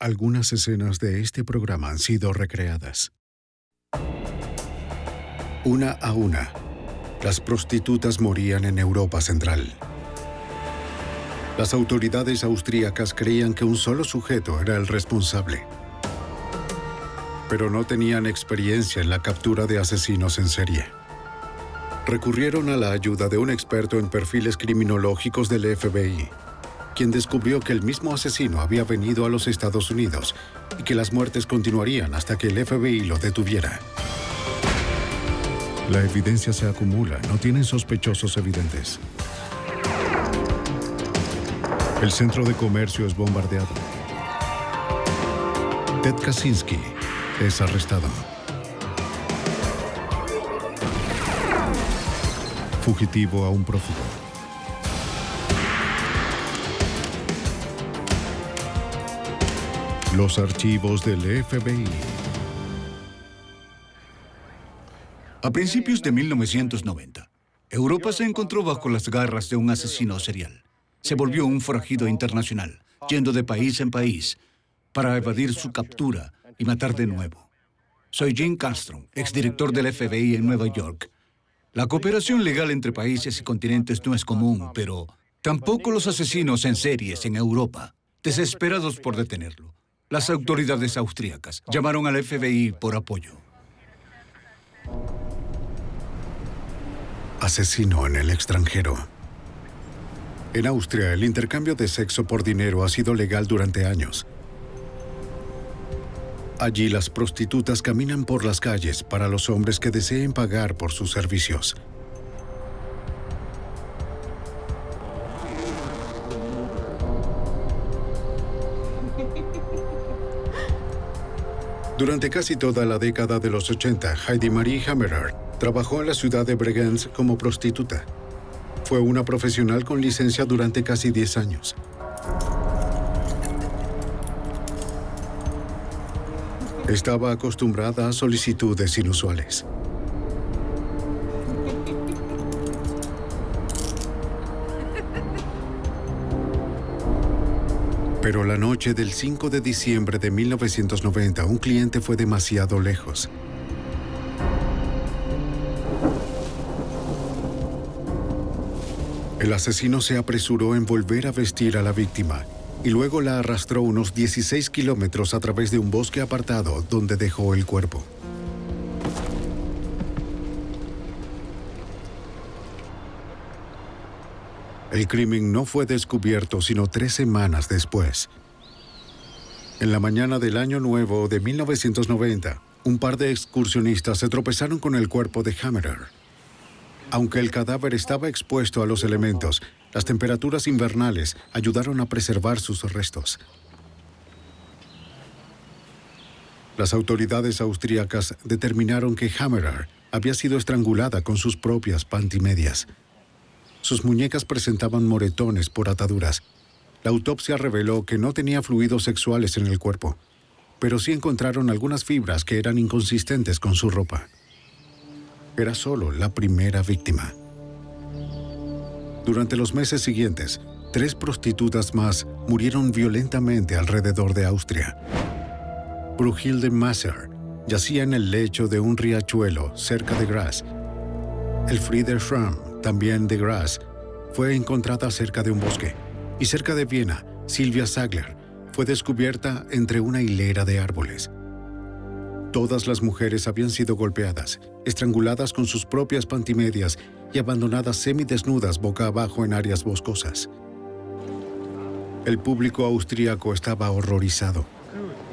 Algunas escenas de este programa han sido recreadas. Una a una, las prostitutas morían en Europa Central. Las autoridades austríacas creían que un solo sujeto era el responsable, pero no tenían experiencia en la captura de asesinos en serie. Recurrieron a la ayuda de un experto en perfiles criminológicos del FBI, quien descubrió que el mismo asesino había venido a los Estados Unidos y que las muertes continuarían hasta que el FBI lo detuviera. La evidencia se acumula, no tienen sospechosos evidentes. El centro de comercio es bombardeado. Ted Kaczynski es arrestado. Fugitivo a un prófugo. Los archivos del FBI. A principios de 1990, Europa se encontró bajo las garras de un asesino serial. Se volvió un forajido internacional, yendo de país en país para evadir su captura y matar de nuevo. Soy Jim Castro, exdirector del FBI en Nueva York. La cooperación legal entre países y continentes no es común, pero tampoco los asesinos en series en Europa. Desesperados por detenerlo, las autoridades austríacas llamaron al FBI por apoyo. Asesino en el extranjero. En Austria, el intercambio de sexo por dinero ha sido legal durante años. Allí las prostitutas caminan por las calles para los hombres que deseen pagar por sus servicios. Durante casi toda la década de los 80, Heidi Marie Hammerer trabajó en la ciudad de Bregenz como prostituta. Fue una profesional con licencia durante casi 10 años. Estaba acostumbrada a solicitudes inusuales. Pero la noche del 5 de diciembre de 1990, un cliente fue demasiado lejos. El asesino se apresuró en volver a vestir a la víctima y luego la arrastró unos 16 kilómetros a través de un bosque apartado donde dejó el cuerpo. El crimen no fue descubierto sino 3 semanas después. En la mañana del Año Nuevo de 1990, un par de excursionistas se tropezaron con el cuerpo de Hammerer. Aunque el cadáver estaba expuesto a los elementos, las temperaturas invernales ayudaron a preservar sus restos. Las autoridades austríacas determinaron que Hammerer había sido estrangulada con sus propias pantimedias. Sus muñecas presentaban moretones por ataduras. La autopsia reveló que no tenía fluidos sexuales en el cuerpo, pero sí encontraron algunas fibras que eran inconsistentes con su ropa. Era solo la primera víctima. Durante los meses siguientes, 3 prostitutas más murieron violentamente alrededor de Austria. Brunhilde Masser yacía en el lecho de un riachuelo cerca de Graz. Elfriede Schramm, también de Graz, fue encontrada cerca de un bosque. Y cerca de Viena, Silvia Sagler fue descubierta entre una hilera de árboles. Todas las mujeres habían sido golpeadas, estranguladas con sus propias pantimedias y abandonadas semidesnudas boca abajo en áreas boscosas. El público austríaco estaba horrorizado.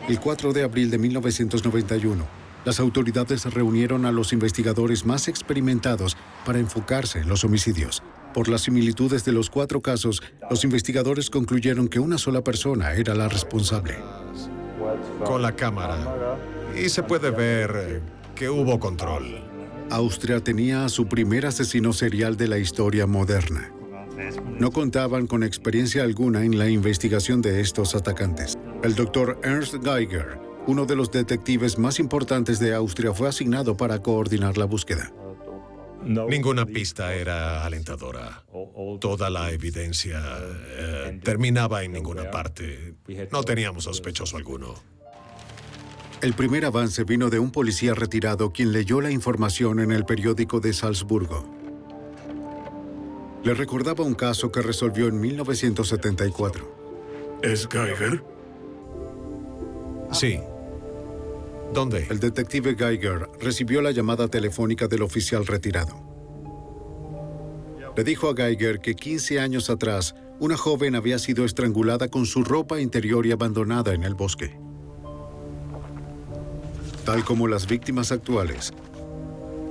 El 4 de abril de 1991, las autoridades reunieron a los investigadores más experimentados para enfocarse en los homicidios. Por las similitudes de los 4 casos, los investigadores concluyeron que una sola persona era la responsable. Con la cámara. Y se puede ver que hubo control. Austria tenía a su primer asesino serial de la historia moderna. No contaban con experiencia alguna en la investigación de estos atacantes. El doctor Ernst Geiger, uno de los detectives más importantes de Austria, fue asignado para coordinar la búsqueda. Ninguna pista era alentadora. Toda la evidencia terminaba en ninguna parte. No teníamos sospechoso alguno. El primer avance vino de un policía retirado quien leyó la información en el periódico de Salzburgo. Le recordaba un caso que resolvió en 1974. ¿Es Geiger? Sí. ¿Dónde? El detective Geiger recibió la llamada telefónica del oficial retirado. Le dijo a Geiger que 15 años atrás, una joven había sido estrangulada con su ropa interior y abandonada en el bosque. Tal como las víctimas actuales,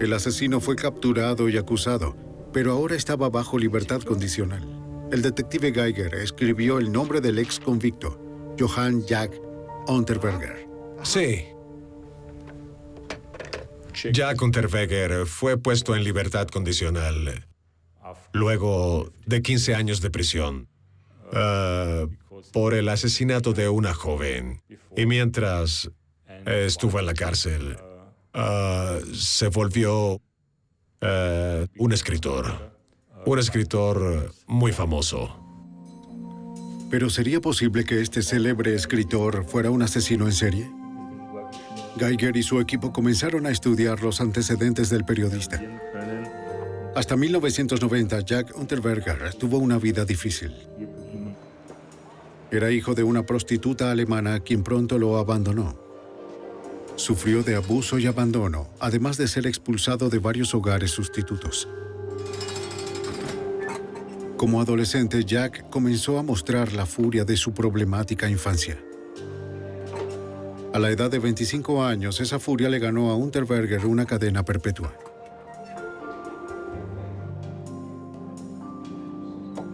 el asesino fue capturado y acusado, pero ahora estaba bajo libertad condicional. El detective Geiger escribió el nombre del ex convicto, Johann Jack Unterberger. Sí. Jack Unterweger fue puesto en libertad condicional luego de 15 años de prisión por el asesinato de una joven. Y mientras estuvo en la cárcel, se volvió un escritor muy famoso. ¿Pero sería posible que este célebre escritor fuera un asesino en serie? Geiger y su equipo comenzaron a estudiar los antecedentes del periodista. Hasta 1990, Jack Unterberger tuvo una vida difícil. Era hijo de una prostituta alemana quien pronto lo abandonó. Sufrió de abuso y abandono, además de ser expulsado de varios hogares sustitutos. Como adolescente, Jack comenzó a mostrar la furia de su problemática infancia. A la edad de 25 años, esa furia le ganó a Unterberger una cadena perpetua.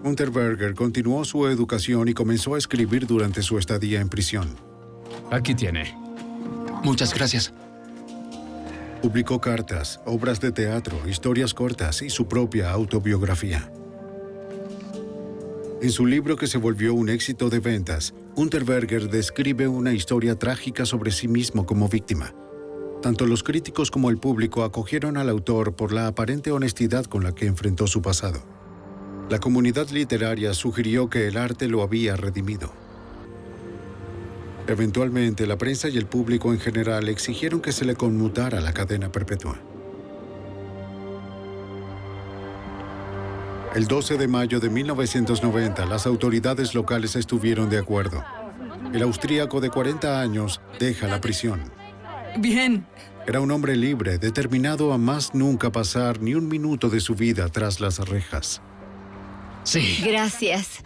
Unterberger continuó su educación y comenzó a escribir durante su estadía en prisión. Aquí tiene. Muchas gracias. Publicó cartas, obras de teatro, historias cortas y su propia autobiografía. En su libro, que se volvió un éxito de ventas, Unterberger describe una historia trágica sobre sí mismo como víctima. Tanto los críticos como el público acogieron al autor por la aparente honestidad con la que enfrentó su pasado. La comunidad literaria sugirió que el arte lo había redimido. Eventualmente, la prensa y el público en general exigieron que se le conmutara la cadena perpetua. El 12 de mayo de 1990, las autoridades locales estuvieron de acuerdo. El austríaco de 40 años deja la prisión. Bien. Era un hombre libre, determinado a más nunca pasar ni un minuto de su vida tras las rejas. Sí. Gracias.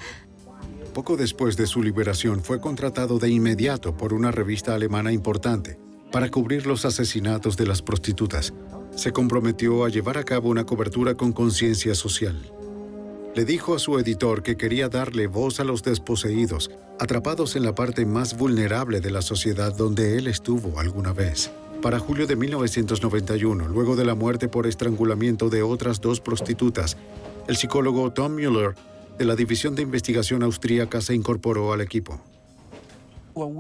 Poco después de su liberación, fue contratado de inmediato por una revista alemana importante para cubrir los asesinatos de las prostitutas. Se comprometió a llevar a cabo una cobertura con conciencia social. Le dijo a su editor que quería darle voz a los desposeídos, atrapados en la parte más vulnerable de la sociedad donde él estuvo alguna vez. Para julio de 1991, luego de la muerte por estrangulamiento de otras 2 prostitutas, el psicólogo Tom Müller, de la División de Investigación Austríaca, se incorporó al equipo.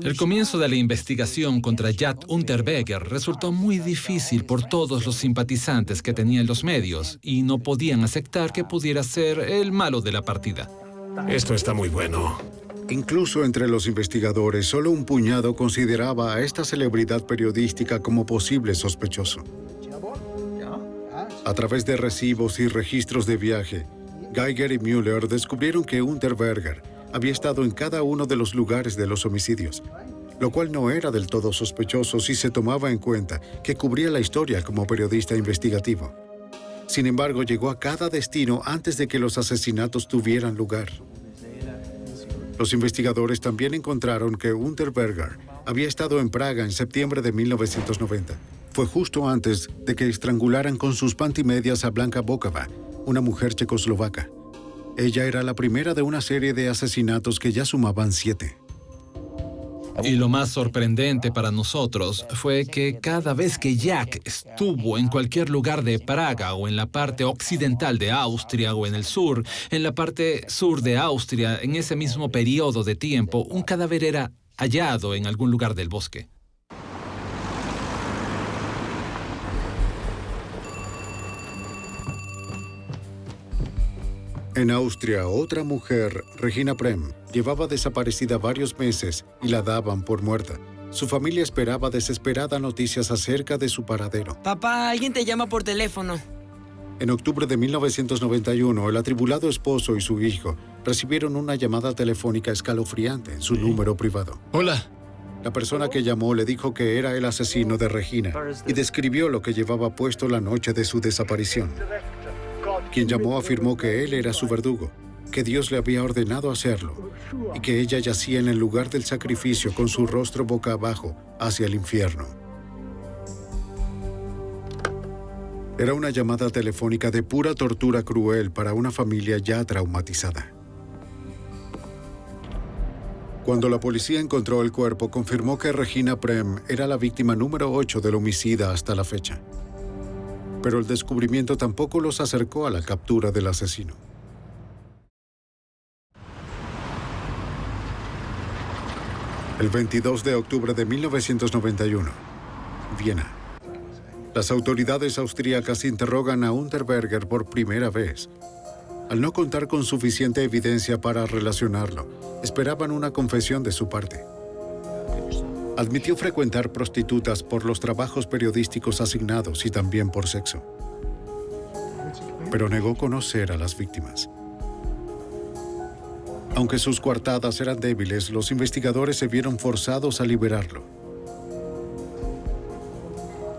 El comienzo de la investigación contra Jack Unterweger resultó muy difícil por todos los simpatizantes que tenían los medios y no podían aceptar que pudiera ser el malo de la partida. Esto está muy bueno. Incluso entre los investigadores, solo un puñado consideraba a esta celebridad periodística como posible sospechoso. A través de recibos y registros de viaje, Geiger y Müller descubrieron que Unterberger había estado en cada uno de los lugares de los homicidios, lo cual no era del todo sospechoso si se tomaba en cuenta que cubría la historia como periodista investigativo. Sin embargo, llegó a cada destino antes de que los asesinatos tuvieran lugar. Los investigadores también encontraron que Unterberger había estado en Praga en septiembre de 1990. Fue justo antes de que estrangularan con sus pantimedias a Blanka Bokova, una mujer checoslovaca. Ella era la primera de una serie de asesinatos que ya sumaban 7. Y lo más sorprendente para nosotros fue que cada vez que Jack estuvo en cualquier lugar de Praga o en la parte occidental de Austria o en el sur, en la parte sur de Austria, en ese mismo periodo de tiempo, un cadáver era hallado en algún lugar del bosque. En Austria, otra mujer, Regina Prem, llevaba desaparecida varios meses y la daban por muerta. Su familia esperaba desesperada noticias acerca de su paradero. Papá, alguien te llama por teléfono. En octubre de 1991, el atribulado esposo y su hijo recibieron una llamada telefónica escalofriante en su número privado. Hola. La persona que llamó le dijo que era el asesino de Regina y describió lo que llevaba puesto la noche de su desaparición. Quien llamó afirmó que él era su verdugo, que Dios le había ordenado hacerlo y que ella yacía en el lugar del sacrificio con su rostro boca abajo hacia el infierno. Era una llamada telefónica de pura tortura cruel para una familia ya traumatizada. Cuando la policía encontró el cuerpo, confirmó que Regina Prem era la víctima número 8 del homicida hasta la fecha. Pero el descubrimiento tampoco los acercó a la captura del asesino. El 22 de octubre de 1991, Viena. Las autoridades austríacas interrogan a Unterberger por primera vez. Al no contar con suficiente evidencia para relacionarlo, esperaban una confesión de su parte. Admitió frecuentar prostitutas por los trabajos periodísticos asignados y también por sexo. Pero negó conocer a las víctimas. Aunque sus coartadas eran débiles, los investigadores se vieron forzados a liberarlo.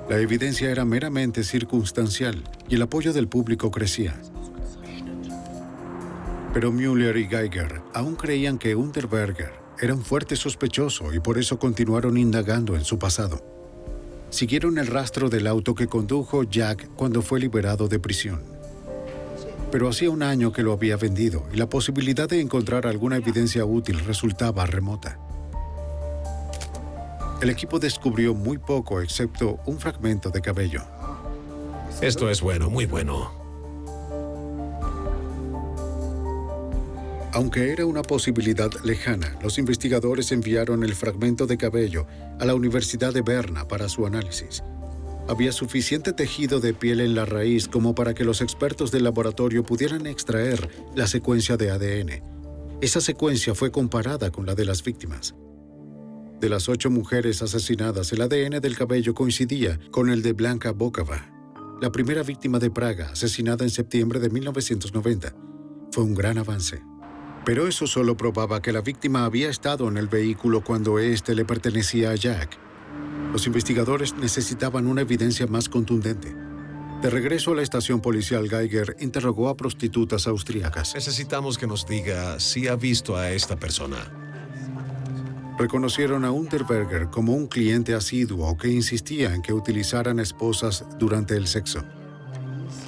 La evidencia era meramente circunstancial y el apoyo del público crecía. Pero Müller y Geiger aún creían que Unterberger era un fuerte sospechoso y por eso continuaron indagando en su pasado. Siguieron el rastro del auto que condujo Jack cuando fue liberado de prisión. Pero hacía un año que lo había vendido y la posibilidad de encontrar alguna evidencia útil resultaba remota. El equipo descubrió muy poco excepto un fragmento de cabello. Esto es bueno, muy bueno. Aunque era una posibilidad lejana, los investigadores enviaron el fragmento de cabello a la Universidad de Berna para su análisis. Había suficiente tejido de piel en la raíz como para que los expertos del laboratorio pudieran extraer la secuencia de ADN. Esa secuencia fue comparada con la de las víctimas. De las 8 mujeres asesinadas, el ADN del cabello coincidía con el de Blanka Bokova, la primera víctima de Praga, asesinada en septiembre de 1990. Fue un gran avance. Pero eso solo probaba que la víctima había estado en el vehículo cuando éste le pertenecía a Jack. Los investigadores necesitaban una evidencia más contundente. De regreso a la estación policial, Geiger interrogó a prostitutas austríacas. Necesitamos que nos diga si ha visto a esta persona. Reconocieron a Unterberger como un cliente asiduo que insistía en que utilizaran esposas durante el sexo.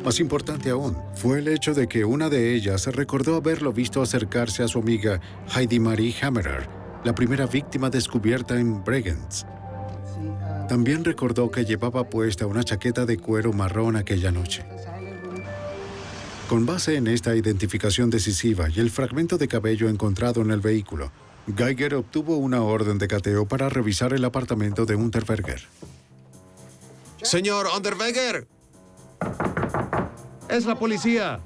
Más importante aún, fue el hecho de que una de ellas recordó haberlo visto acercarse a su amiga Heidi Marie Hammerer, la primera víctima descubierta en Bregenz. También recordó que llevaba puesta una chaqueta de cuero marrón aquella noche. Con base en esta identificación decisiva y el fragmento de cabello encontrado en el vehículo, Geiger obtuvo una orden de cateo para revisar el apartamento de Unterberger. ¡Señor Unterberger! ¡Es la policía!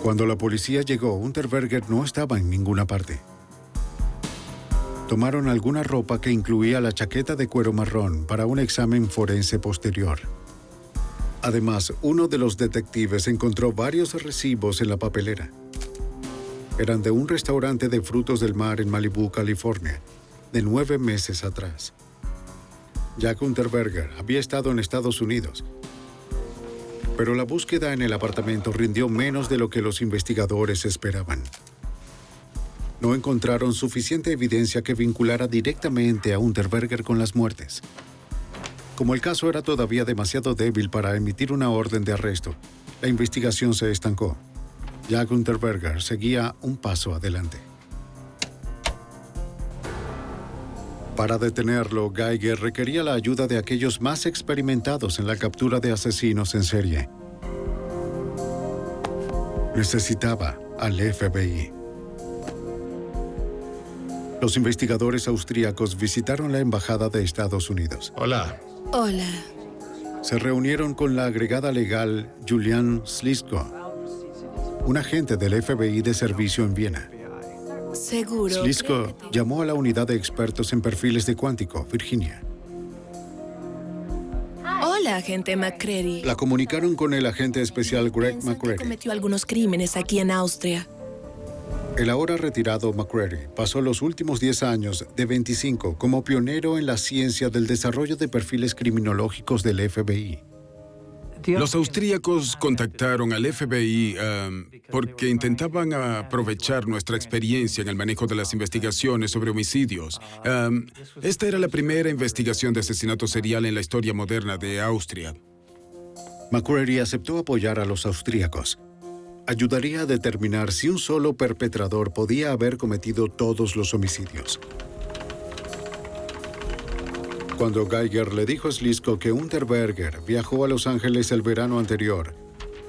Cuando la policía llegó, Unterberger no estaba en ninguna parte. Tomaron alguna ropa que incluía la chaqueta de cuero marrón para un examen forense posterior. Además, uno de los detectives encontró varios recibos en la papelera. Eran de un restaurante de frutos del mar en Malibú, California, de 9 meses atrás. Jack Unterberger había estado en Estados Unidos, pero la búsqueda en el apartamento rindió menos de lo que los investigadores esperaban. No encontraron suficiente evidencia que vinculara directamente a Unterberger con las muertes. Como el caso era todavía demasiado débil para emitir una orden de arresto, la investigación se estancó. Jack Unterberger seguía un paso adelante. Para detenerlo, Geiger requería la ayuda de aquellos más experimentados en la captura de asesinos en serie. Necesitaba al FBI. Los investigadores austríacos visitaron la embajada de Estados Unidos. Hola. Hola. se reunieron con la agregada legal Julian Slisko, un agente del FBI de servicio en Viena. Seguro. Slisko llamó a la unidad de expertos en perfiles de Quantico, Virginia. Hola, agente McCready. La comunicaron con el agente especial Greg Piensa que McCready. cometió algunos crímenes aquí en Austria. El ahora retirado McCready pasó los últimos 10 años de 25 como pionero en la ciencia del desarrollo de perfiles criminológicos del FBI. Los austríacos contactaron al FBI porque intentaban aprovechar nuestra experiencia en el manejo de las investigaciones sobre homicidios. Esta era la primera investigación de asesinato serial en la historia moderna de Austria. McCready aceptó apoyar a los austríacos. Ayudaría a determinar si un solo perpetrador podía haber cometido todos los homicidios. Cuando Geiger le dijo a Slisko que Unterberger viajó a Los Ángeles el verano anterior,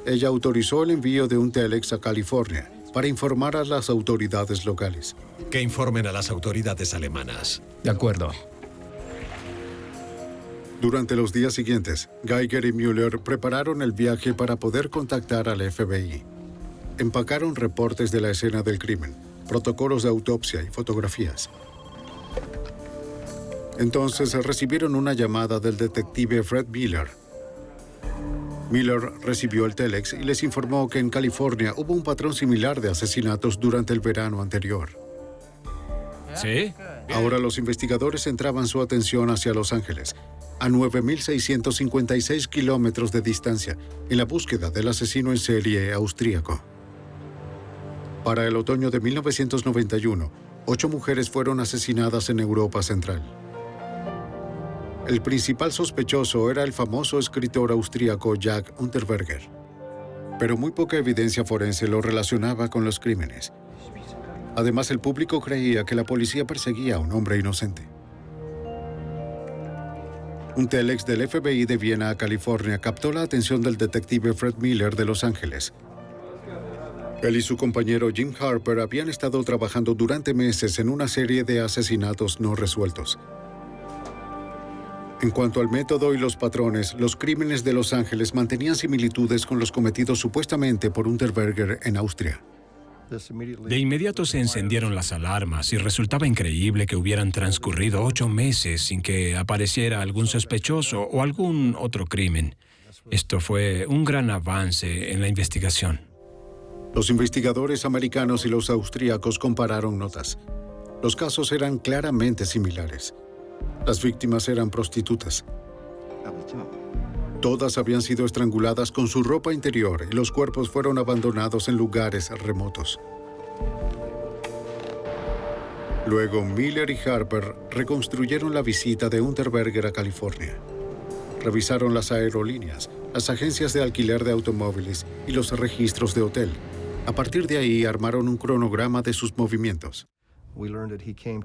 ella autorizó el envío de un telex a California para informar a las autoridades locales. Que informen a las autoridades alemanas. De acuerdo. Durante los días siguientes, Geiger y Müller prepararon el viaje para poder contactar al FBI. Empacaron reportes de la escena del crimen, protocolos de autopsia y fotografías. Entonces recibieron una llamada del detective Fred Miller. Miller recibió el telex y les informó que en California hubo un patrón similar de asesinatos durante el verano anterior. ¿Sí? Ahora los investigadores centraban su atención hacia Los Ángeles, a 9.656 kilómetros de distancia, en la búsqueda del asesino en serie austríaco. Para el otoño de 1991, 8 mujeres fueron asesinadas en Europa Central. El principal sospechoso era el famoso escritor austríaco Jack Unterberger, pero muy poca evidencia forense lo relacionaba con los crímenes. Además, el público creía que la policía perseguía a un hombre inocente. Un telex del FBI de Viena a California captó la atención del detective Fred Miller de Los Ángeles. Él y su compañero Jim Harper habían estado trabajando durante meses en una serie de asesinatos no resueltos. En cuanto al método y los patrones, los crímenes de Los Ángeles mantenían similitudes con los cometidos supuestamente por Unterberger en Austria. De inmediato se encendieron las alarmas y resultaba increíble que hubieran transcurrido 8 meses sin que apareciera algún sospechoso o algún otro crimen. Esto fue un gran avance en la investigación. Los investigadores americanos y los austríacos compararon notas. Los casos eran claramente similares. Las víctimas eran prostitutas. Todas habían sido estranguladas con su ropa interior y los cuerpos fueron abandonados en lugares remotos. Luego, Miller y Harper reconstruyeron la visita de Unterberger a California. Revisaron las aerolíneas, las agencias de alquiler de automóviles y los registros de hotel. A partir de ahí, armaron un cronograma de sus movimientos.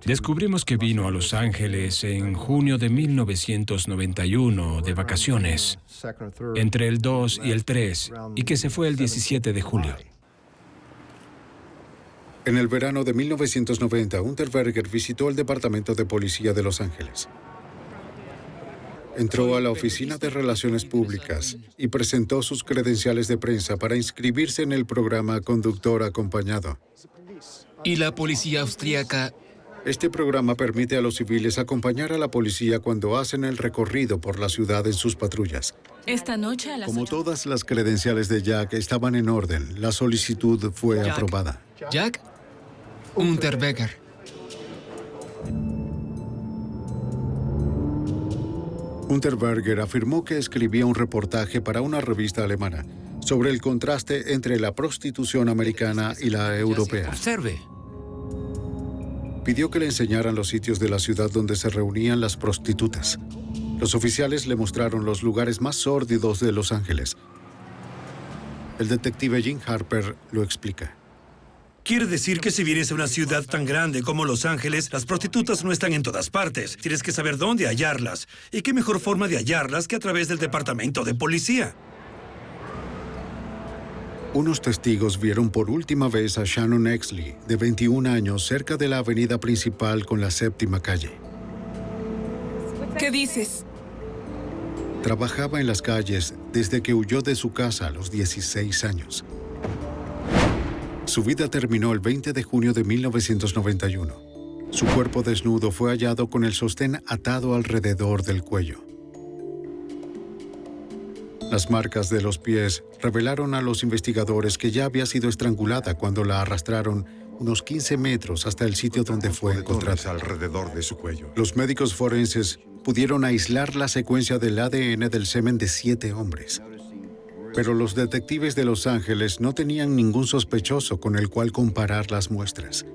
Descubrimos que vino a Los Ángeles en junio de 1991 de vacaciones, entre el 2 y el 3, y que se fue el 17 de julio. En el verano de 1990, Unterberger visitó el Departamento de Policía de Los Ángeles. Entró a la Oficina de Relaciones Públicas y presentó sus credenciales de prensa para inscribirse en el programa Conductor Acompañado. ¿Y la policía austríaca? Este programa permite a los civiles acompañar a la policía cuando hacen el recorrido por la ciudad en sus patrullas. Esta noche a las Como 8. todas las credenciales de Jack estaban en orden, la solicitud fue aprobada. ¿Jack? Unterberger. Unterberger afirmó que escribía un reportaje para una revista alemana sobre el contraste entre la prostitución americana y la europea. Observe. Pidió que le enseñaran los sitios de la ciudad donde se reunían las prostitutas. Los oficiales le mostraron los lugares más sórdidos de Los Ángeles. El detective Jim Harper lo explica. Quiere decir que si vienes a una ciudad tan grande como Los Ángeles, las prostitutas no están en todas partes. Tienes que saber dónde hallarlas. ¿Y qué mejor forma de hallarlas que a través del departamento de policía? Unos testigos vieron por última vez a Shannon Exley, de 21 años, cerca de la avenida principal con la 7ª calle. ¿Qué dices? Trabajaba en las calles desde que huyó de su casa a los 16 años. Su vida terminó el 20 de junio de 1991. Su cuerpo desnudo fue hallado con el sostén atado alrededor del cuello. Las marcas de los pies revelaron a los investigadores que ya había sido estrangulada cuando la arrastraron unos 15 metros hasta el sitio donde fue encontrada. Alrededor de su cuello. Los médicos forenses pudieron aislar la secuencia del ADN del semen de 7 hombres. Pero los detectives de Los Ángeles no tenían ningún sospechoso con el cual comparar las muestras.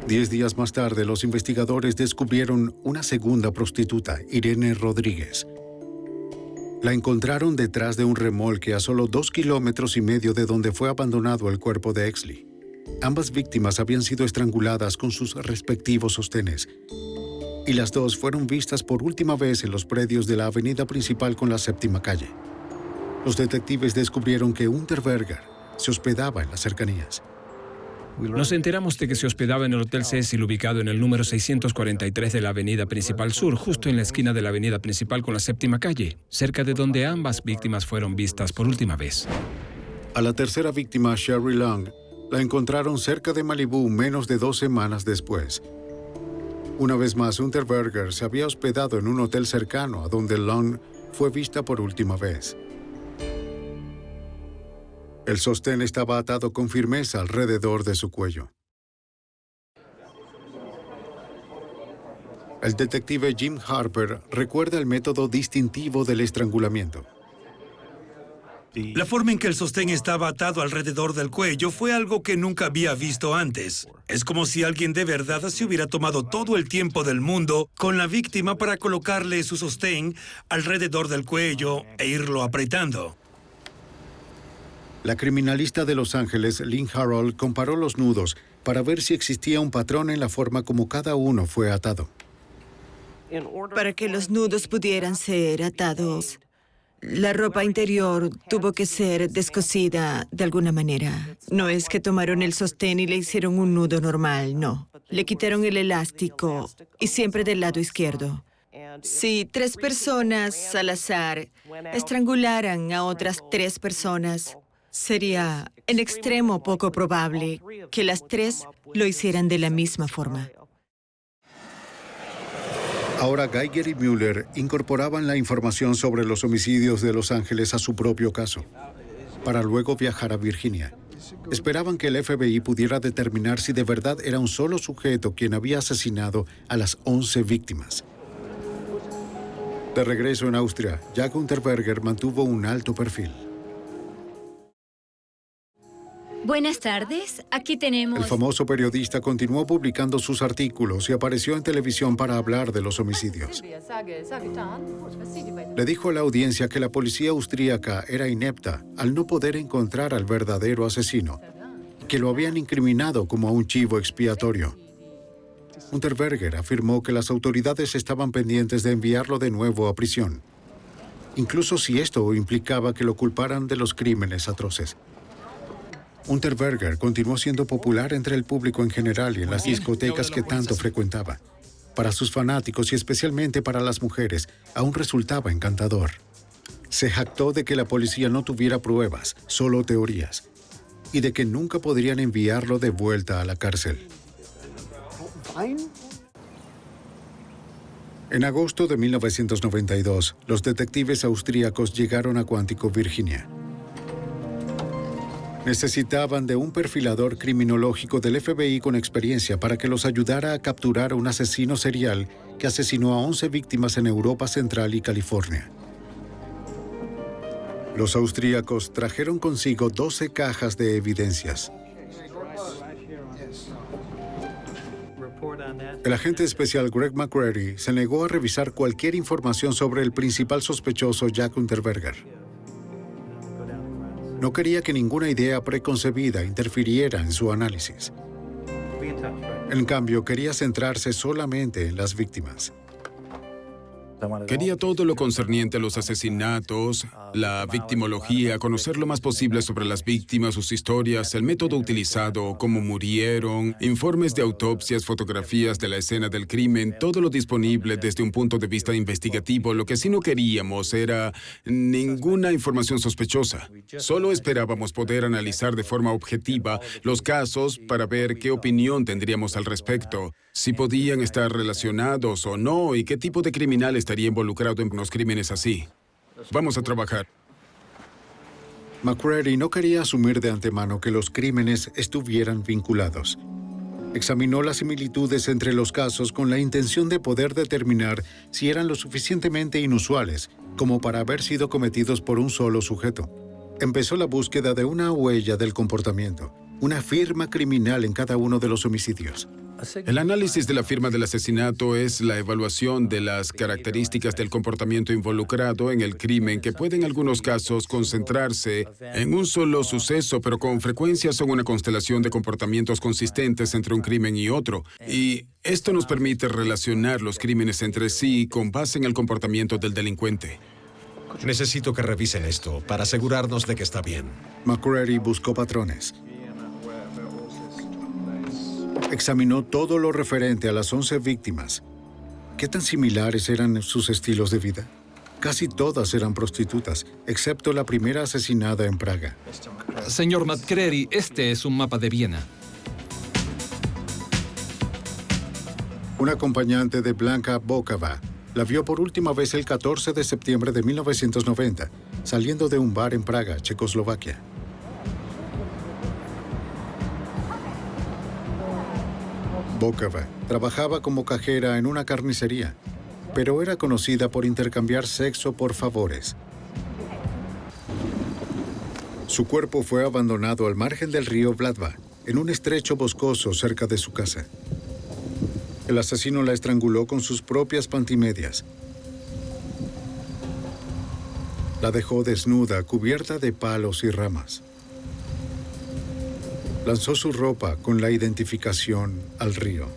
10 días más tarde, los investigadores descubrieron una segunda prostituta, Irene Rodríguez. La encontraron detrás de un remolque a solo 2,5 kilómetros de donde fue abandonado el cuerpo de Exley. Ambas víctimas habían sido estranguladas con sus respectivos sostenes, y las dos fueron vistas por última vez en los predios de la avenida principal con la 7ª calle. Los detectives descubrieron que Unterberger se hospedaba en las cercanías. Nos enteramos de que se hospedaba en el Hotel Cecil, ubicado en el número 643 de la Avenida Principal Sur, justo en la esquina de la Avenida Principal con la 7ª calle, cerca de donde ambas víctimas fueron vistas por última vez. A la tercera víctima, Sherry Long, la encontraron cerca de Malibú menos de 2 semanas después. Una vez más, Unterberger se había hospedado en un hotel cercano a donde Long fue vista por última vez. El sostén estaba atado con firmeza alrededor de su cuello. El detective Jim Harper recuerda el método distintivo del estrangulamiento. La forma en que el sostén estaba atado alrededor del cuello fue algo que nunca había visto antes. Es como si alguien de verdad se hubiera tomado todo el tiempo del mundo con la víctima para colocarle su sostén alrededor del cuello e irlo apretando. La criminalista de Los Ángeles, Lynn Harold, comparó los nudos para ver si existía un patrón en la forma como cada uno fue atado. Para que los nudos pudieran ser atados, la ropa interior tuvo que ser descosida de alguna manera. No es que tomaron el sostén y le hicieron un nudo normal, no. Le quitaron el elástico y siempre del lado izquierdo. Si 3 personas al azar estrangularan a otras 3 personas, sería en extremo poco probable que las 3 lo hicieran de la misma forma. Ahora Geiger y Mueller incorporaban la información sobre los homicidios de Los Ángeles a su propio caso, para luego viajar a Virginia. Esperaban que el FBI pudiera determinar si de verdad era un solo sujeto quien había asesinado a las 11 víctimas. De regreso en Austria, Jack Unterberger mantuvo un alto perfil. Buenas tardes, aquí tenemos... El famoso periodista continuó publicando sus artículos y apareció en televisión para hablar de los homicidios. Le dijo a la audiencia que la policía austríaca era inepta al no poder encontrar al verdadero asesino, que lo habían incriminado como a un chivo expiatorio. Unterberger afirmó que las autoridades estaban pendientes de enviarlo de nuevo a prisión, incluso si esto implicaba que lo culparan de los crímenes atroces. Unterberger continuó siendo popular entre el público en general y en las discotecas que tanto frecuentaba. Para sus fanáticos y especialmente para las mujeres, aún resultaba encantador. Se jactó de que la policía no tuviera pruebas, solo teorías, y de que nunca podrían enviarlo de vuelta a la cárcel. En agosto de 1992, los detectives austríacos llegaron a Quantico, Virginia. Necesitaban de un perfilador criminológico del FBI con experiencia para que los ayudara a capturar a un asesino serial que asesinó a 11 víctimas en Europa Central y California. Los austríacos trajeron consigo 12 cajas de evidencias. El agente especial Greg McCreary se negó a revisar cualquier información sobre el principal sospechoso Jack Unterberger. No quería que ninguna idea preconcebida interfiriera en su análisis. En cambio, quería centrarse solamente en las víctimas. Quería todo lo concerniente a los asesinatos, la victimología, conocer lo más posible sobre las víctimas, sus historias, el método utilizado, cómo murieron, informes de autopsias, fotografías de la escena del crimen, todo lo disponible desde un punto de vista investigativo. Lo que sí no queríamos era ninguna información sospechosa. Solo esperábamos poder analizar de forma objetiva los casos para ver qué opinión tendríamos al respecto, si podían estar relacionados o no y qué tipo de criminal estaría involucrado en unos crímenes así. Vamos a trabajar. McCreary no quería asumir de antemano que los crímenes estuvieran vinculados. Examinó las similitudes entre los casos con la intención de poder determinar si eran lo suficientemente inusuales como para haber sido cometidos por un solo sujeto. Empezó la búsqueda de una huella del comportamiento, una firma criminal en cada uno de los homicidios. El análisis de la firma del asesinato es la evaluación de las características del comportamiento involucrado en el crimen, que puede en algunos casos concentrarse en un solo suceso, pero con frecuencia son una constelación de comportamientos consistentes entre un crimen y otro. Y esto nos permite relacionar los crímenes entre sí con base en el comportamiento del delincuente. Necesito que revisen esto para asegurarnos de que está bien. McCreary buscó patrones. Examinó todo lo referente a las 11 víctimas. ¿Qué tan similares eran sus estilos de vida? Casi todas eran prostitutas, excepto la primera asesinada en Praga. Señor McCreary, este es un mapa de Viena. Un acompañante de Blanka Bokova la vio por última vez el 14 de septiembre de 1990, saliendo de un bar en Praga, Checoslovaquia. Bokova trabajaba como cajera en una carnicería, pero era conocida por intercambiar sexo por favores. Su cuerpo fue abandonado al margen del río Vladva, en un estrecho boscoso cerca de su casa. El asesino la estranguló con sus propias pantimedias. La dejó desnuda, cubierta de palos y ramas. Lanzó su ropa con la identificación al río.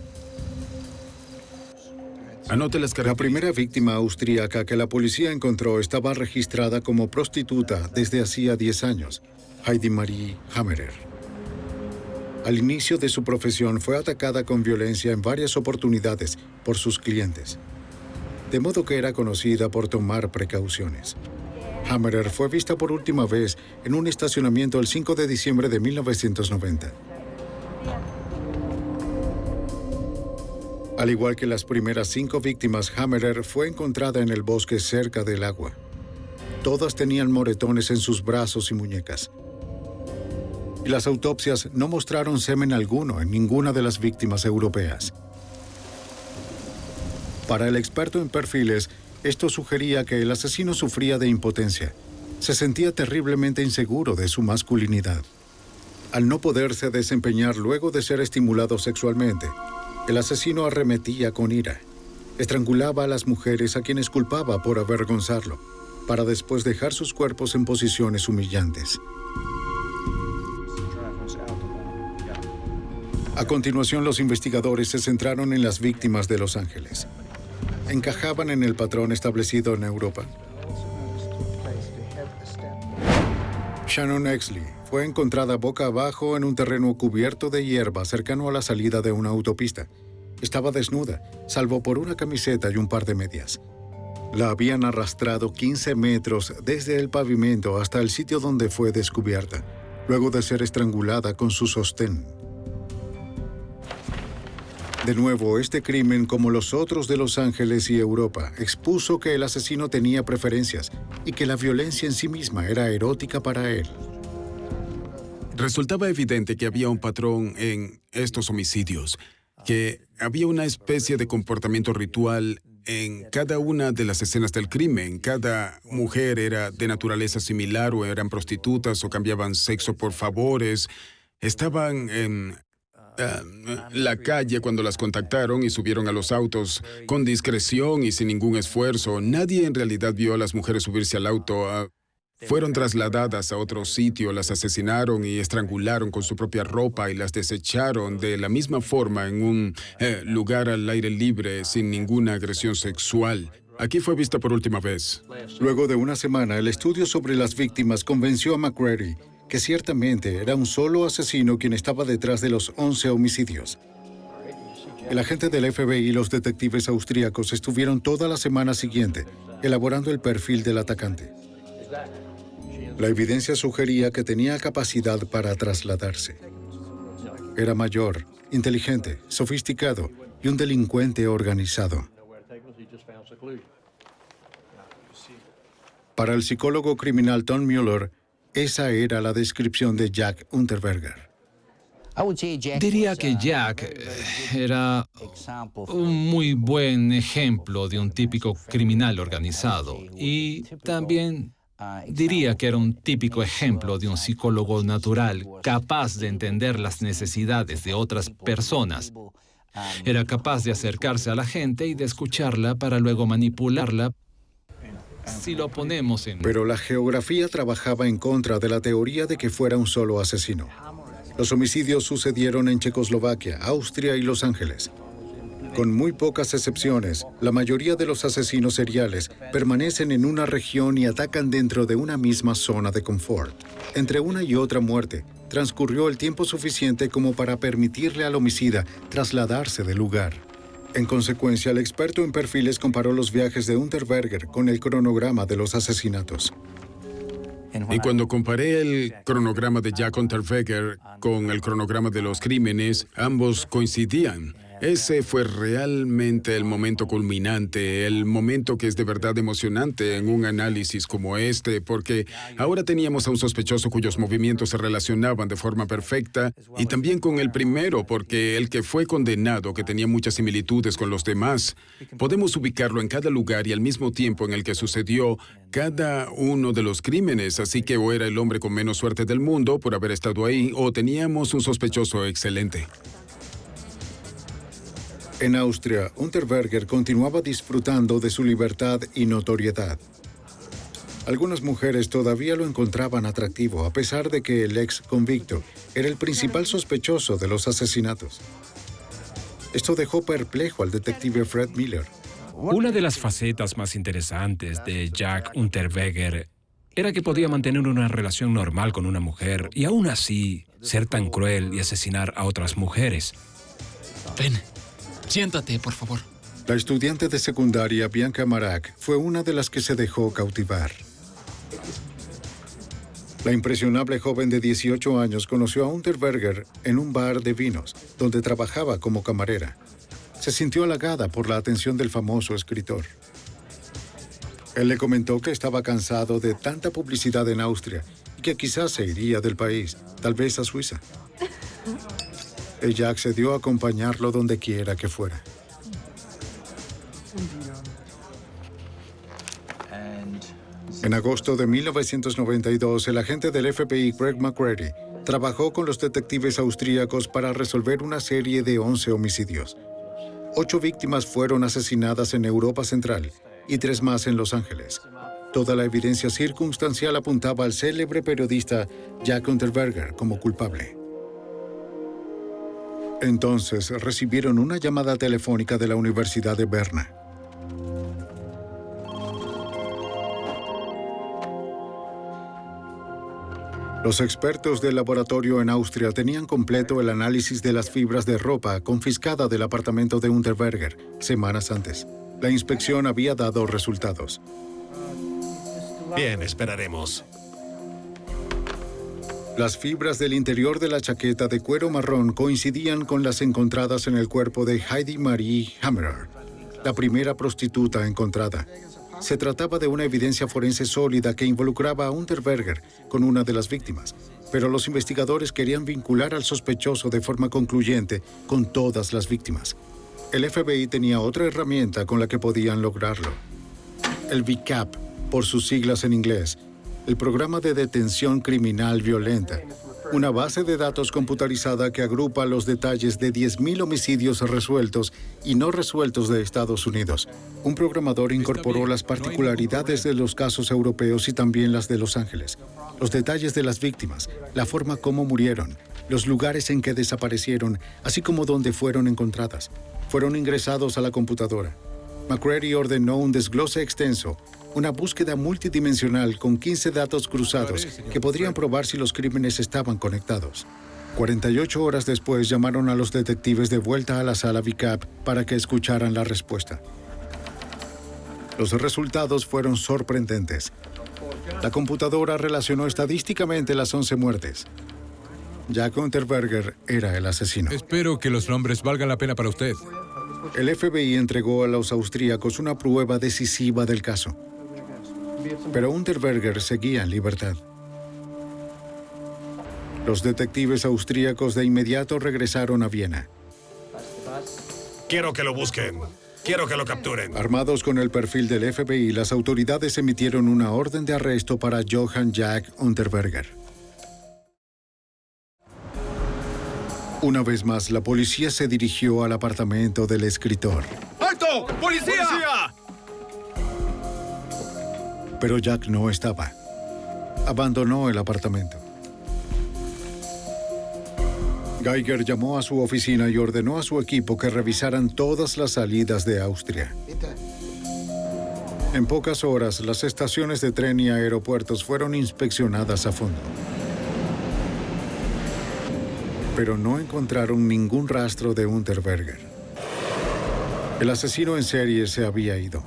Anote las características. La primera víctima austríaca que la policía encontró estaba registrada como prostituta desde hacía 10 años, Heidi Marie Hammerer. Al inicio de su profesión fue atacada con violencia en varias oportunidades por sus clientes, de modo que era conocida por tomar precauciones. Hammerer fue vista por última vez en un estacionamiento el 5 de diciembre de 1990. Al igual que las primeras 5 víctimas, Hammerer fue encontrada en el bosque cerca del agua. Todas tenían moretones en sus brazos y muñecas. Y las autopsias no mostraron semen alguno en ninguna de las víctimas europeas. Para el experto en perfiles, esto sugería que el asesino sufría de impotencia. Se sentía terriblemente inseguro de su masculinidad. Al no poderse desempeñar luego de ser estimulado sexualmente, el asesino arremetía con ira. Estrangulaba a las mujeres a quienes culpaba por avergonzarlo, para después dejar sus cuerpos en posiciones humillantes. A continuación, los investigadores se centraron en las víctimas de Los Ángeles. ¿Encajaban en el patrón establecido en Europa? Shannon Exley fue encontrada boca abajo en un terreno cubierto de hierba cercano a la salida de una autopista. Estaba desnuda, salvo por una camiseta y un par de medias. La habían arrastrado 15 metros desde el pavimento hasta el sitio donde fue descubierta, luego de ser estrangulada con su sostén. De nuevo, este crimen, como los otros de Los Ángeles y Europa, expuso que el asesino tenía preferencias y que la violencia en sí misma era erótica para él. Resultaba evidente que había un patrón en estos homicidios, que había una especie de comportamiento ritual en cada una de las escenas del crimen. Cada mujer era de naturaleza similar, o eran prostitutas, o cambiaban sexo por favores. Estaban en la calle cuando las contactaron y subieron a los autos con discreción y sin ningún esfuerzo. Nadie en realidad vio a las mujeres subirse al auto. Fueron trasladadas a otro sitio, las asesinaron y estrangularon con su propia ropa y las desecharon de la misma forma en un lugar al aire libre sin ninguna agresión sexual. aquí fue vista por última vez. Luego de una semana, el estudio sobre las víctimas convenció a McCready que ciertamente era un solo asesino quien estaba detrás de los 11 homicidios. El agente del FBI y los detectives austríacos estuvieron toda la semana siguiente elaborando el perfil del atacante. La evidencia sugería que tenía capacidad para trasladarse. Era mayor, inteligente, sofisticado y un delincuente organizado. Para el psicólogo criminal Tom Mueller, esa era la descripción de Jack Unterberger. Diría que Jack era un muy buen ejemplo de un típico criminal organizado y también diría que era un típico ejemplo de un psicólogo natural capaz de entender las necesidades de otras personas. Era capaz de acercarse a la gente y de escucharla para luego manipularla. Si lo ponemos en... Pero la geografía trabajaba en contra de la teoría de que fuera un solo asesino. Los homicidios sucedieron en Checoslovaquia, Austria y Los Ángeles. Con muy pocas excepciones, la mayoría de los asesinos seriales permanecen en una región y atacan dentro de una misma zona de confort. Entre una y otra muerte, transcurrió el tiempo suficiente como para permitirle al homicida trasladarse del lugar. En consecuencia, el experto en perfiles comparó los viajes de Unterberger con el cronograma de los asesinatos. Y cuando comparé el cronograma de Jack Unterberger con el cronograma de los crímenes, ambos coincidían. Ese fue realmente el momento culminante, el momento que es de verdad emocionante en un análisis como este, porque ahora teníamos a un sospechoso cuyos movimientos se relacionaban de forma perfecta, y también con el primero, porque el que fue condenado, que tenía muchas similitudes con los demás, podemos ubicarlo en cada lugar y al mismo tiempo en el que sucedió cada uno de los crímenes, así que o era el hombre con menos suerte del mundo por haber estado ahí, o teníamos un sospechoso excelente. En Austria, Unterberger continuaba disfrutando de su libertad y notoriedad. Algunas mujeres todavía lo encontraban atractivo, a pesar de que el ex convicto era el principal sospechoso de los asesinatos. Esto dejó perplejo al detective Fred Miller. Una de las facetas más interesantes de Jack Unterberger era que podía mantener una relación normal con una mujer y aún así ser tan cruel y asesinar a otras mujeres. Ven. Siéntate, por favor. La estudiante de secundaria Bianca Marak fue una de las que se dejó cautivar. La impresionable joven de 18 años conoció a Unterberger en un bar de vinos, donde trabajaba como camarera. Se sintió halagada por la atención del famoso escritor. Él le comentó que estaba cansado de tanta publicidad en Austria y que quizás se iría del país, tal vez a Suiza. Ella accedió a acompañarlo donde quiera que fuera. En agosto de 1992, el agente del FBI, Craig McCready, trabajó con los detectives austríacos para resolver una serie de 11 homicidios. 8 víctimas fueron asesinadas en Europa Central y 3 más en Los Ángeles. Toda la evidencia circunstancial apuntaba al célebre periodista Jack Unterberger como culpable. Entonces recibieron una llamada telefónica de la Universidad de Berna. Los expertos del laboratorio en Austria tenían completo el análisis de las fibras de ropa confiscada del apartamento de Unterberger semanas antes. La inspección había dado resultados. Bien, esperaremos. Las fibras del interior de la chaqueta de cuero marrón coincidían con las encontradas en el cuerpo de Heidi Marie Hammerer, la primera prostituta encontrada. Se trataba de una evidencia forense sólida que involucraba a Unterberger con una de las víctimas, pero los investigadores querían vincular al sospechoso de forma concluyente con todas las víctimas. El FBI tenía otra herramienta con la que podían lograrlo. El VCAP, por sus siglas en inglés, el Programa de Detención Criminal Violenta, una base de datos computarizada que agrupa los detalles de 10.000 homicidios resueltos y no resueltos de Estados Unidos. Un programador incorporó las particularidades de los casos europeos y también las de Los Ángeles, los detalles de las víctimas, la forma como murieron, los lugares en que desaparecieron, así como dónde fueron encontradas. Fueron ingresados a la computadora. McCready ordenó un desglose extenso, una búsqueda multidimensional con 15 datos cruzados que podrían probar si los crímenes estaban conectados. 48 horas después llamaron a los detectives de vuelta a la sala VCAP para que escucharan la respuesta. Los resultados fueron sorprendentes. La computadora relacionó estadísticamente las 11 muertes. Jack Unterberger era el asesino. Espero que los nombres valgan la pena para usted. El FBI entregó a los austríacos una prueba decisiva del caso. Pero Unterberger seguía en libertad. Los detectives austríacos de inmediato regresaron a Viena. Quiero que lo busquen. Quiero que lo capturen. Armados con el perfil del FBI, las autoridades emitieron una orden de arresto para Johann Jack Unterberger. Una vez más, la policía se dirigió al apartamento del escritor. ¡Alto! ¡Policía! ¡Policía! Pero Jack no estaba. Abandonó el apartamento. Geiger llamó a su oficina y ordenó a su equipo que revisaran todas las salidas de Austria. En pocas horas, las estaciones de tren y aeropuertos fueron inspeccionadas a fondo. Pero no encontraron ningún rastro de Unterberger. El asesino en serie se había ido.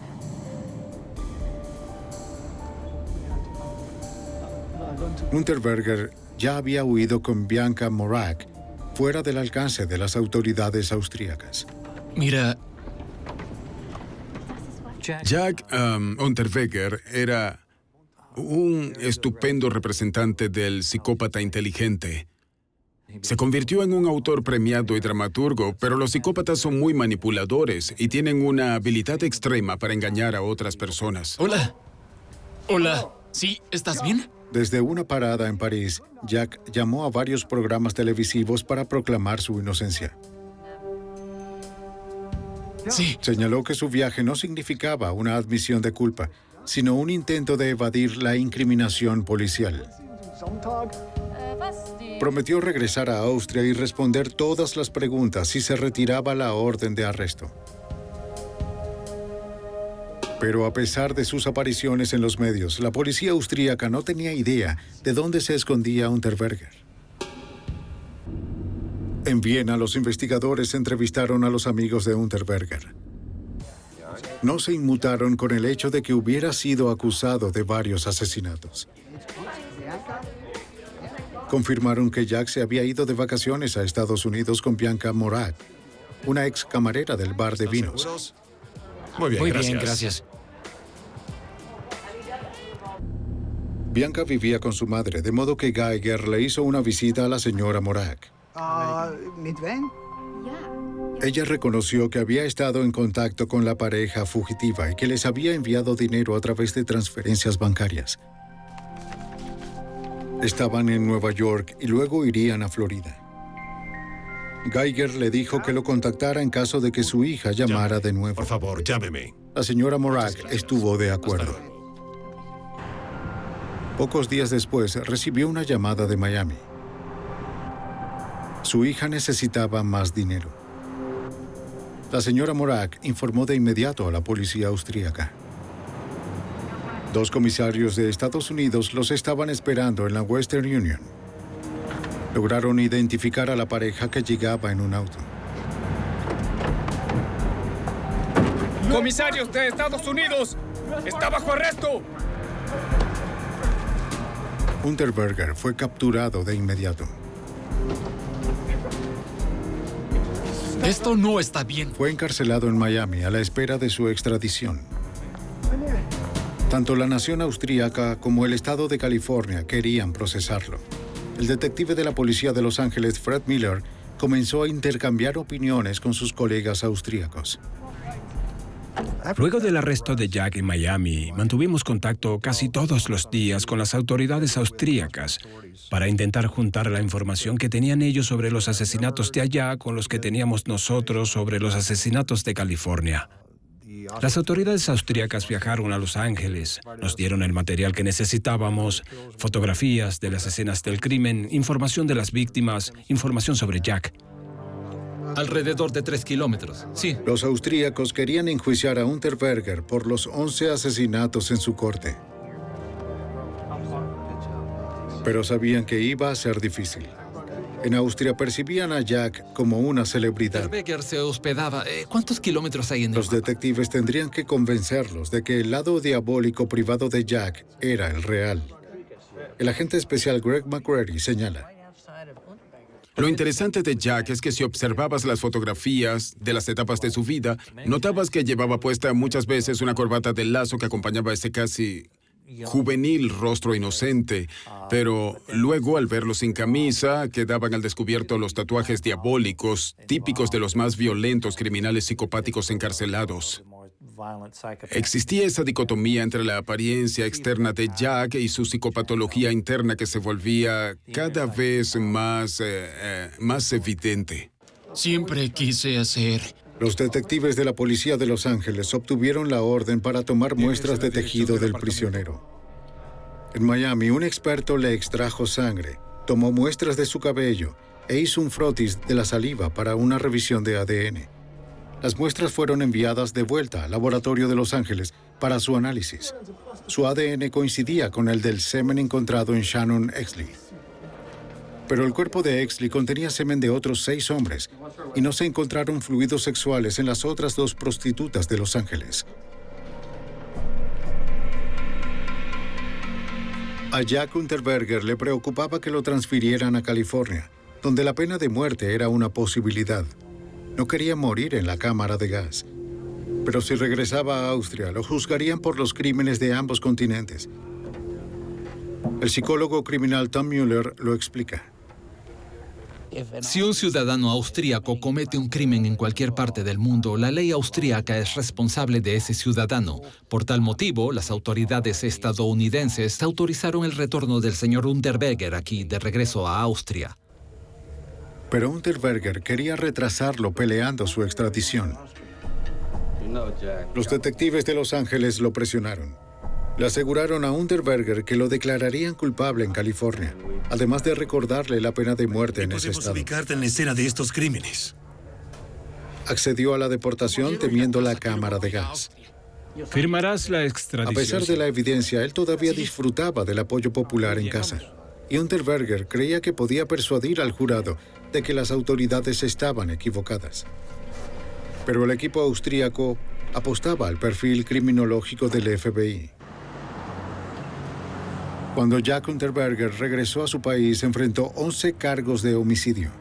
Unterberger ya había huido con Bianca Morak, fuera del alcance de las autoridades austríacas. Mira, Jack Unterberger era un estupendo representante del psicópata inteligente. Se convirtió en un autor premiado y dramaturgo, pero los psicópatas son muy manipuladores y tienen una habilidad extrema para engañar a otras personas. Hola. Hola. ¿Sí? ¿Estás bien? Desde una parada en París, Jack llamó a varios programas televisivos para proclamar su inocencia. Sí. Señaló que su viaje no significaba una admisión de culpa, sino un intento de evadir la incriminación policial. Prometió regresar a Austria y responder todas las preguntas si se retiraba la orden de arresto. Pero a pesar de sus apariciones en los medios, la policía austríaca no tenía idea de dónde se escondía Unterberger. En Viena, los investigadores entrevistaron a los amigos de Unterberger. No se inmutaron con el hecho de que hubiera sido acusado de varios asesinatos. Confirmaron que Jack se había ido de vacaciones a Estados Unidos con Bianca Morak, una ex camarera del bar de vinos. ¿Seguros? Muy bien, gracias. Bianca vivía con su madre, de modo que Geiger le hizo una visita a la señora Morak. Ella reconoció que había estado en contacto con la pareja fugitiva y que les había enviado dinero a través de transferencias bancarias. Estaban en Nueva York y luego irían a Florida. Geiger le dijo que lo contactara en caso de que su hija llamara de nuevo. Por favor, llámeme. La señora Morak estuvo de acuerdo. Pocos días después, recibió una llamada de Miami. Su hija necesitaba más dinero. La señora Morak informó de inmediato a la policía austríaca. 2 comisarios de Estados Unidos los estaban esperando en la Western Union. Lograron identificar a la pareja que llegaba en un auto. ¡Comisarios de Estados Unidos! ¡Está bajo arresto! Unterberger fue capturado de inmediato. Esto no está bien. Fue encarcelado en Miami a la espera de su extradición. Tanto la nación austríaca como el estado de California querían procesarlo. El detective de la policía de Los Ángeles, Fred Miller, comenzó a intercambiar opiniones con sus colegas austríacos. Luego del arresto de Jack en Miami, mantuvimos contacto casi todos los días con las autoridades austríacas para intentar juntar la información que tenían ellos sobre los asesinatos de allá con los que teníamos nosotros sobre los asesinatos de California. Las autoridades austríacas viajaron a Los Ángeles, nos dieron el material que necesitábamos, fotografías de las escenas del crimen, información de las víctimas, información sobre Jack. Alrededor de 3 kilómetros, sí. Los austríacos querían enjuiciar a Unterberger por los 11 asesinatos en su corte. Pero sabían que iba a ser difícil. En Austria percibían a Jack como una celebridad. Unterberger se hospedaba. ¿Cuántos kilómetros hay en el Los detectives tendrían que convencerlos de que el lado diabólico privado de Jack era el real. El agente especial Greg McCready señala: Lo interesante de Jack es que si observabas las fotografías de las etapas de su vida, notabas que llevaba puesta muchas veces una corbata de lazo que acompañaba ese casi juvenil rostro inocente, pero luego al verlo sin camisa, quedaban al descubierto los tatuajes diabólicos, típicos de los más violentos criminales psicopáticos encarcelados. Existía esa dicotomía entre la apariencia externa de Jack y su psicopatología interna que se volvía cada vez más evidente. Siempre quise hacer... Los detectives de la policía de Los Ángeles obtuvieron la orden para tomar muestras de tejido del prisionero. En Miami, un experto le extrajo sangre, tomó muestras de su cabello e hizo un frotis de la saliva para una revisión de ADN. Las muestras fueron enviadas de vuelta al laboratorio de Los Ángeles para su análisis. Su ADN coincidía con el del semen encontrado en Shannon Exley. Pero el cuerpo de Exley contenía semen de otros 6 hombres y no se encontraron fluidos sexuales en las otras 2 prostitutas de Los Ángeles. A Jack Unterberger le preocupaba que lo transfirieran a California, donde la pena de muerte era una posibilidad. No quería morir en la cámara de gas. Pero si regresaba a Austria, lo juzgarían por los crímenes de ambos continentes. El psicólogo criminal Tom Mueller lo explica. Si un ciudadano austríaco comete un crimen en cualquier parte del mundo, la ley austríaca es responsable de ese ciudadano. Por tal motivo, las autoridades estadounidenses autorizaron el retorno del señor Unterberger aquí, de regreso a Austria. Pero Unterberger quería retrasarlo peleando su extradición. Los detectives de Los Ángeles lo presionaron. Le aseguraron a Unterberger que lo declararían culpable en California, además de recordarle la pena de muerte en ese estado. Podemos ubicarte en la escena de estos crímenes. Accedió a la deportación temiendo la cámara de gas. Firmarás la extradición. A pesar de la evidencia, él todavía disfrutaba del apoyo popular en casa. Y Unterberger creía que podía persuadir al jurado de que las autoridades estaban equivocadas. Pero el equipo austríaco apostaba al perfil criminológico del FBI. Cuando Jack Unterberger regresó a su país, enfrentó 11 cargos de homicidio.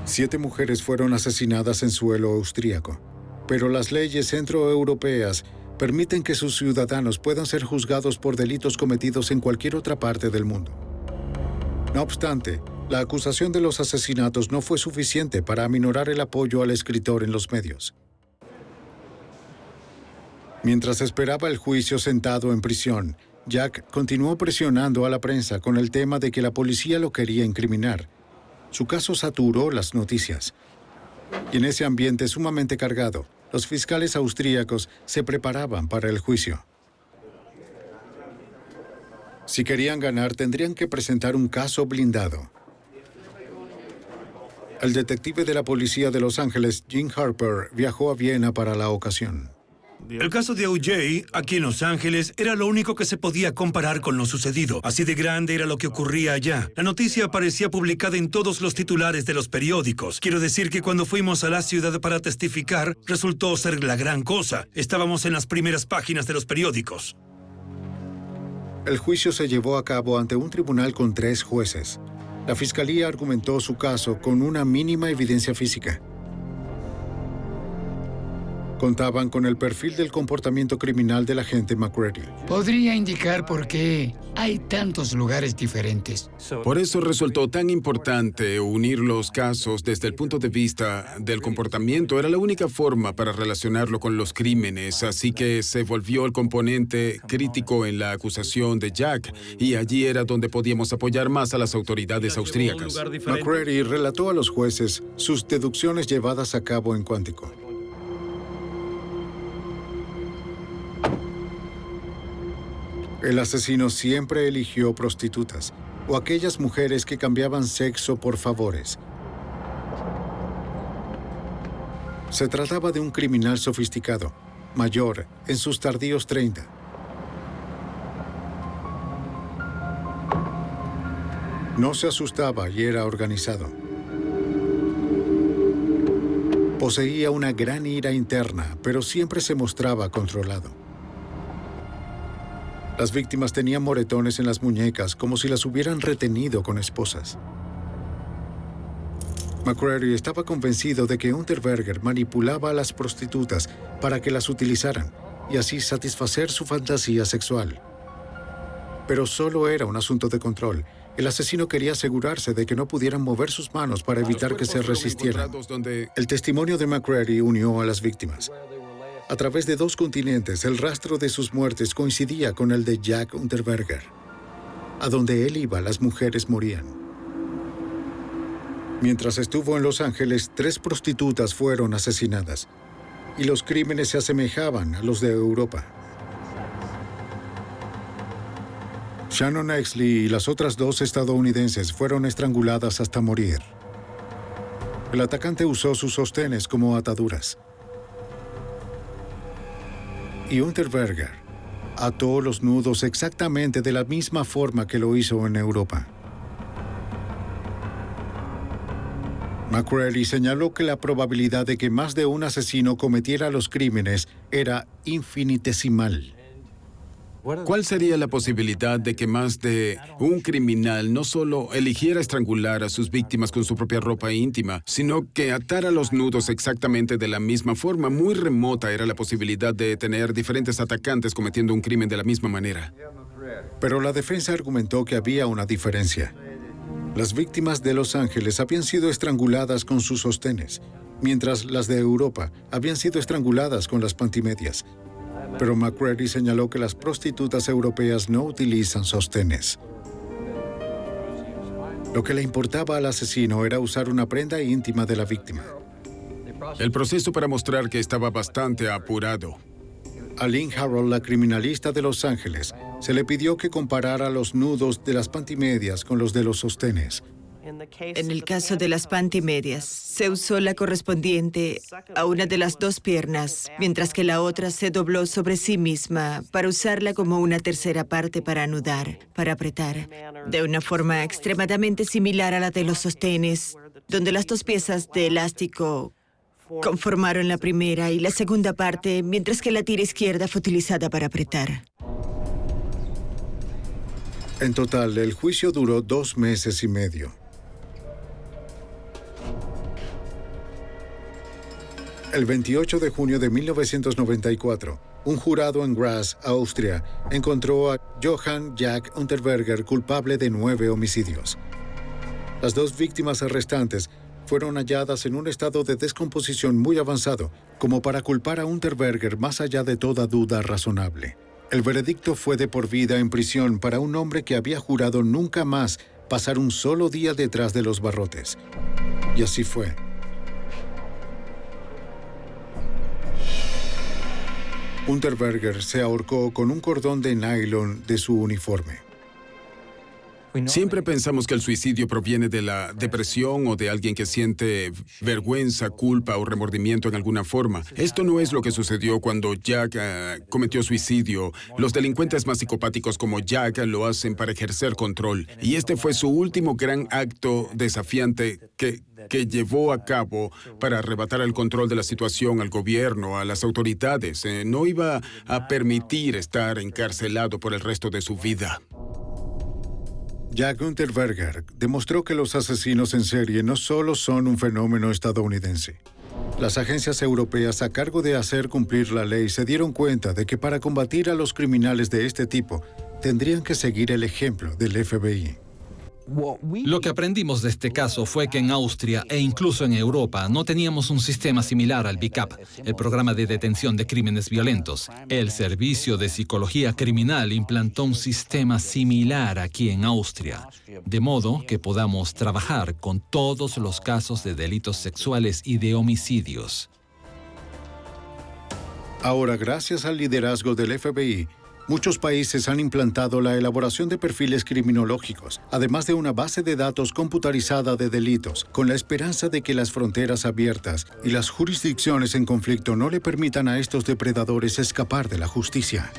7 mujeres fueron asesinadas en suelo austríaco, pero las leyes centroeuropeas permiten que sus ciudadanos puedan ser juzgados por delitos cometidos en cualquier otra parte del mundo. No obstante, la acusación de los asesinatos no fue suficiente para aminorar el apoyo al escritor en los medios. Mientras esperaba el juicio sentado en prisión, Jack continuó presionando a la prensa con el tema de que la policía lo quería incriminar. Su caso saturó las noticias. Y en ese ambiente sumamente cargado, los fiscales austríacos se preparaban para el juicio. Si querían ganar, tendrían que presentar un caso blindado. El detective de la policía de Los Ángeles, Jim Harper, viajó a Viena para la ocasión. El caso de O.J. aquí en Los Ángeles era lo único que se podía comparar con lo sucedido. Así de grande era lo que ocurría allá. La noticia aparecía publicada en todos los titulares de los periódicos. Quiero decir que cuando fuimos a la ciudad para testificar, resultó ser la gran cosa. Estábamos en las primeras páginas de los periódicos. El juicio se llevó a cabo ante un tribunal con 3 jueces. La fiscalía argumentó su caso con una mínima evidencia física. Contaban con el perfil del comportamiento criminal del agente McCready. Podría indicar por qué hay tantos lugares diferentes. Por eso resultó tan importante unir los casos desde el punto de vista del comportamiento. Era la única forma para relacionarlo con los crímenes, así que se volvió el componente crítico en la acusación de Jack, y allí era donde podíamos apoyar más a las autoridades austríacas. McCready relató a los jueces sus deducciones llevadas a cabo en Cuántico. El asesino siempre eligió prostitutas o aquellas mujeres que cambiaban sexo por favores. Se trataba de un criminal sofisticado, mayor, en sus tardíos 30. No se asustaba y era organizado. Poseía una gran ira interna, pero siempre se mostraba controlado. Las víctimas tenían moretones en las muñecas, como si las hubieran retenido con esposas. McCreary estaba convencido de que Unterberger manipulaba a las prostitutas para que las utilizaran y así satisfacer su fantasía sexual. Pero solo era un asunto de control. El asesino quería asegurarse de que no pudieran mover sus manos para evitar que se resistieran. El testimonio de McCreary unió a las víctimas. A través de 2 continentes, el rastro de sus muertes coincidía con el de Jack Unterberger. A donde él iba, las mujeres morían. Mientras estuvo en Los Ángeles, 3 prostitutas fueron asesinadas, y los crímenes se asemejaban a los de Europa. Shannon Exley y las otras 2 estadounidenses fueron estranguladas hasta morir. El atacante usó sus sostenes como ataduras. Y Unterberger ató los nudos exactamente de la misma forma que lo hizo en Europa. McCreary señaló que la probabilidad de que más de un asesino cometiera los crímenes era infinitesimal. ¿Cuál sería la posibilidad de que más de un criminal no solo eligiera estrangular a sus víctimas con su propia ropa íntima, sino que atara los nudos exactamente de la misma forma? Muy remota era la posibilidad de tener diferentes atacantes cometiendo un crimen de la misma manera. Pero la defensa argumentó que había una diferencia. Las víctimas de Los Ángeles habían sido estranguladas con sus sostenes, mientras las de Europa habían sido estranguladas con las pantimedias. Pero McCreary señaló que las prostitutas europeas no utilizan sostenes. Lo que le importaba al asesino era usar una prenda íntima de la víctima. El proceso para mostrar que estaba bastante apurado. A Lynn Harrell, la criminalista de Los Ángeles, se le pidió que comparara los nudos de las pantimedias con los de los sostenes. En el caso de las pantimedias, se usó la correspondiente a una de las 2 piernas, mientras que la otra se dobló sobre sí misma para usarla como una tercera parte para anudar, para apretar, de una forma extremadamente similar a la de los sostenes, donde las 2 piezas de elástico conformaron la primera y la segunda parte, mientras que la tira izquierda fue utilizada para apretar. En total, el juicio duró 2 meses y medio. El 28 de junio de 1994, un jurado en Graz, Austria, encontró a Johann Jack Unterberger culpable de 9 homicidios. Las 2 víctimas restantes fueron halladas en un estado de descomposición muy avanzado, como para culpar a Unterberger más allá de toda duda razonable. El veredicto fue de por vida en prisión para un hombre que había jurado nunca más pasar un solo día detrás de los barrotes. Y así fue. Unterberger se ahorcó con un cordón de nylon de su uniforme. Siempre pensamos que el suicidio proviene de la depresión o de alguien que siente vergüenza, culpa o remordimiento en alguna forma. Esto no es lo que sucedió cuando Jack cometió suicidio. Los delincuentes más psicopáticos como Jack lo hacen para ejercer control. Y este fue su último gran acto desafiante que llevó a cabo para arrebatar el control de la situación al gobierno, a las autoridades. No iba a permitir estar encarcelado por el resto de su vida. Jack Unterberger demostró que los asesinos en serie no solo son un fenómeno estadounidense. Las agencias europeas a cargo de hacer cumplir la ley se dieron cuenta de que para combatir a los criminales de este tipo, tendrían que seguir el ejemplo del FBI. Lo que aprendimos de este caso fue que en Austria e incluso en Europa no teníamos un sistema similar al BICAP, el programa de detención de crímenes violentos. El Servicio de Psicología Criminal implantó un sistema similar aquí en Austria, de modo que podamos trabajar con todos los casos de delitos sexuales y de homicidios. Ahora, gracias al liderazgo del FBI, Muchos países han implantado la elaboración de perfiles criminológicos, además de una base de datos computarizada de delitos, con la esperanza de que las fronteras abiertas y las jurisdicciones en conflicto no le permitan a estos depredadores escapar de la justicia.